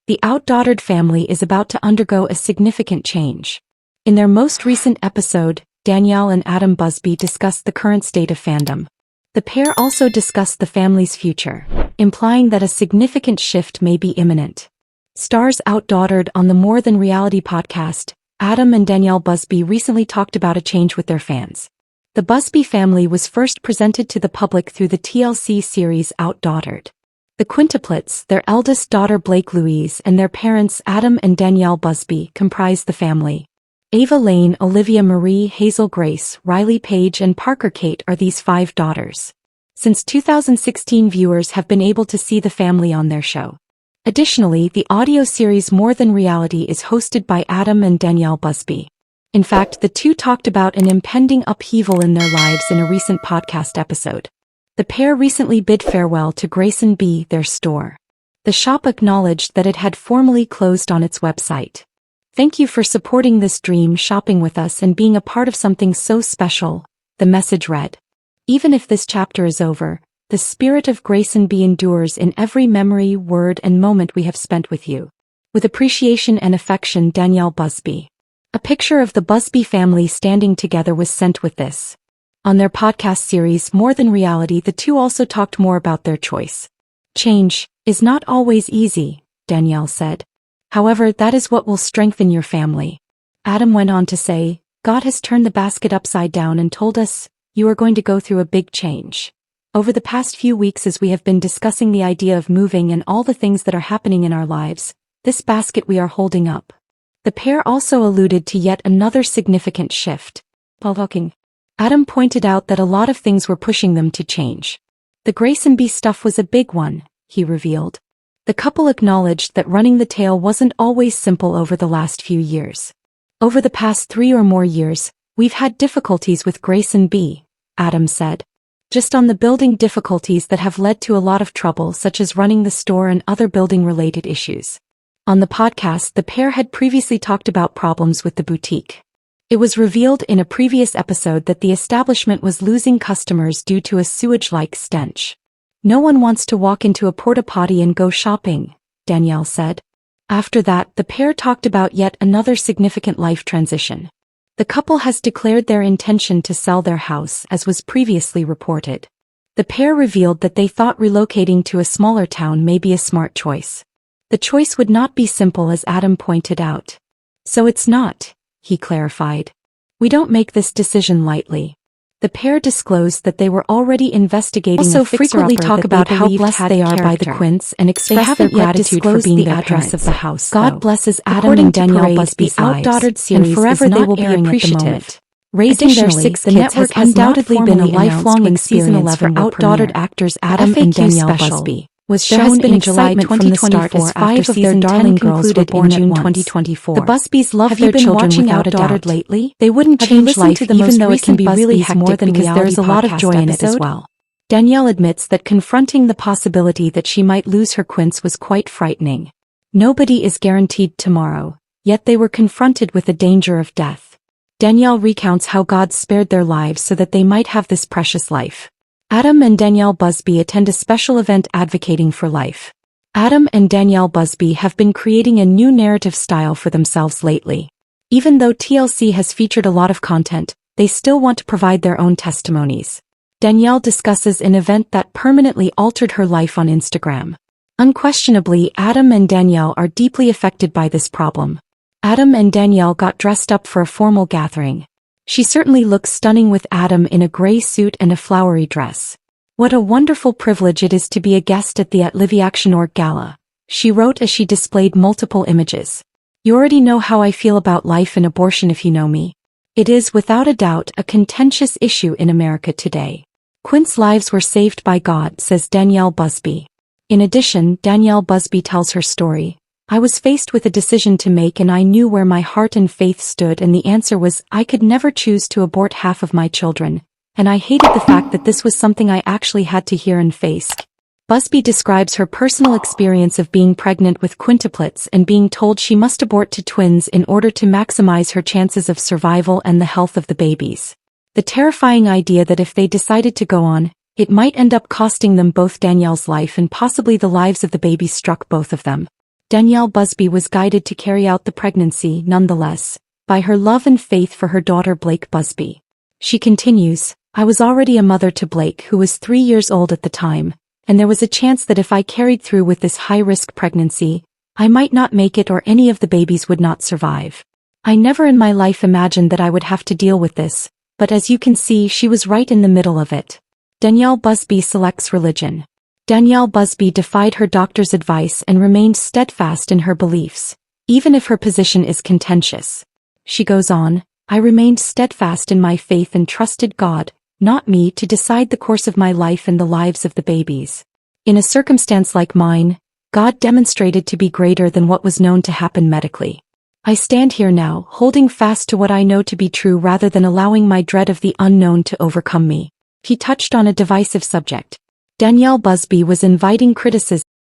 The OutDaughtered family is about to undergo a significant change. In their most recent episode, Danielle and Adam Busby discussed the current state of fandom. The pair also discussed the family's future, implying that a significant shift may be imminent. Stars OutDaughtered on the More Than Reality podcast, Adam and Danielle Busby recently talked about a change with their fans. The Busby family was first presented to the public through the TLC series OutDaughtered. The quintuplets, their eldest daughter Blake Louise and their parents Adam and Danielle Busby, comprise the family. Ava Lane, Olivia Marie, Hazel Grace, Riley Page and Parker Kate are these 5 daughters. Since 2016, viewers have been able to see the family on their show. Additionally, the audio series More Than Reality is hosted by Adam and Danielle Busby. In fact, the two talked about an impending upheaval in their lives in a recent podcast episode. The pair recently bid farewell to Grayson B., their store. The shop acknowledged that it had formally closed on its website. "Thank you for supporting this dream, shopping with us and being a part of something so special," the message read. "Even if this chapter is over, the spirit of Grayson B. endures in every memory, word and moment we have spent with you. With appreciation and affection, Danielle Busby." A picture of the Busby family standing together was sent with this. On their podcast series More Than Reality, the two also talked more about their choice. "Change is not always easy," Danielle said. "However, that is what will strengthen your family." Adam went on to say, "God has turned the basket upside down and told us, you are going to go through a big change. Over the past few weeks as we have been discussing the idea of moving and all the things that are happening in our lives, this basket we are holding up." The pair also alluded to yet another significant shift. While talking, Adam pointed out that a lot of things were pushing them to change. The Grayson B stuff was a big one, he revealed. The couple acknowledged that running the tale wasn't always simple over the last few years. "Over the past 3 or more years, we've had difficulties with Grayson B," Adam said. "Just on the building difficulties that have led to a lot of trouble, such as running the store and other building-related issues." On the podcast, the pair had previously talked about problems with the boutique. It was revealed in a previous episode that the establishment was losing customers due to a sewage-like stench. "No one wants to walk into a porta potty and go shopping," Danielle said. After that, the pair talked about yet another significant life transition. The couple has declared their intention to sell their house, as was previously reported. The pair revealed that they thought relocating to a smaller town may be a smart choice. The choice would not be simple, as Adam pointed out. "So it's not," he clarified. "We don't make this decision lightly." The pair disclosed that they were already investigating also a frequently talk about how blessed they are by the Quints and express their gratitude for being the address of the house. God blesses Adam and Danielle Busby's OutDaughtered series, and forever they will be appreciative. Raising their 6 kids has undoubtedly been a lifelong experience for OutDaughtered actors Adam and Danielle Busby. Was shown in July 2024 after their darling girls were born in June 2024. The Busbys love their children without a doubt. Lately, they wouldn't change life even though it can be really hectic because there's a lot of joy in it as well. Danielle admits that confronting the possibility that she might lose her Quints was quite frightening. "Nobody is guaranteed tomorrow, yet they were confronted with the danger of death." Danielle recounts how God spared their lives so that they might have this precious life. Adam and Danielle Busby attend a special event advocating for life. Adam and Danielle Busby have been creating a new narrative style for themselves lately. Even though TLC has featured a lot of content, they still want to provide their own testimonies. Danielle discusses an event that permanently altered her life on Instagram. Unquestionably, Adam and Danielle are deeply affected by this problem. Adam and Danielle got dressed up for a formal gathering. She certainly looks stunning with Adam in a gray suit and a flowery dress. "What a wonderful privilege it is to be a guest at the @LivyActionOrg Gala," she wrote as she displayed multiple images. "You already know how I feel about life and abortion if you know me. It is, without a doubt, a contentious issue in America today. Quint's lives were saved by God," says Danielle Busby. In addition, Danielle Busby tells her story. "I was faced with a decision to make and I knew where my heart and faith stood, and the answer was I could never choose to abort half of my children, and I hated the fact that this was something I actually had to hear and face." Busby describes her personal experience of being pregnant with quintuplets and being told she must abort to twins in order to maximize her chances of survival and the health of the babies. The terrifying idea that if they decided to go on, it might end up costing them both Danielle's life and possibly the lives of the babies struck both of them. Danielle Busby was guided to carry out the pregnancy nonetheless, by her love and faith for her daughter Blake Busby. She continues, "I was already a mother to Blake, who was 3 years old at the time, and there was a chance that if I carried through with this high-risk pregnancy, I might not make it or any of the babies would not survive. I never in my life imagined that I would have to deal with this, but as you can see, she was right in the middle of it." Danielle Busby selects religion. Danielle Busby defied her doctor's advice and remained steadfast in her beliefs, even if her position is contentious. She goes on, "I remained steadfast in my faith and trusted God, not me, to decide the course of my life and the lives of the babies. In a circumstance like mine, God demonstrated to be greater than what was known to happen medically. I stand here now, holding fast to what I know to be true rather than allowing my dread of the unknown to overcome me." He touched on a divisive subject. Danielle Busby was inviting criticism